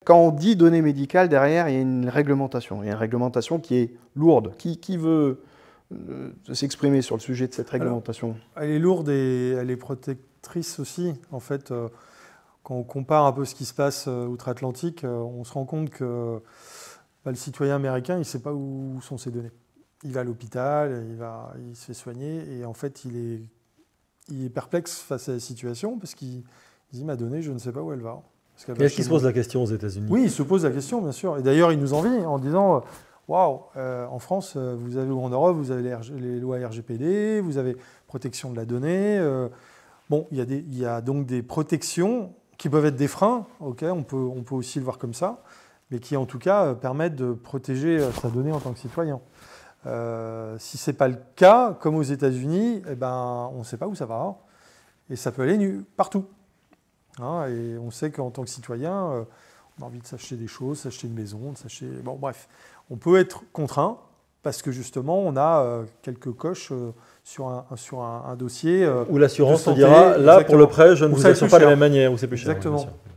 quand on dit données médicales, derrière, il y a une réglementation. Il y a une réglementation qui est lourde. Qui veut s'exprimer sur le sujet de cette réglementation? Alors, elle est lourde et elle est protectrice aussi. En fait, quand on compare un peu ce qui se passe outre-Atlantique, on se rend compte que le citoyen américain, il ne sait pas où sont ses données. Il va à l'hôpital, il se fait soigner et en fait, il est perplexe face à la situation parce qu'il dit « ma donnée, je ne sais pas où elle va ». Est-ce qu'il se pose la question aux États-Unis? Oui, il se pose la question, bien sûr. Et d'ailleurs, il nous envie en disant « waouh, en France, vous avez, ou en Europe, vous avez les lois RGPD, vous avez protection de la donnée. Bon, il y a donc des protections qui peuvent être des freins, ok, on peut aussi le voir comme ça, mais qui en tout cas permettent de protéger sa donnée en tant que citoyen. Si ce n'est pas le cas, comme aux États-Unis, eh ben, on ne sait pas où ça va. Et ça peut aller partout. Hein, et on sait qu'en tant que citoyen, on a envie de s'acheter des choses, s'acheter une maison, bon, bref. On peut être contraint parce que justement, on a quelques coches sur un dossier. Où l'assurance te dira, là, pour le prêt, je ne vous assure pas de la même manière, où c'est plus cher. Exactement. Oui,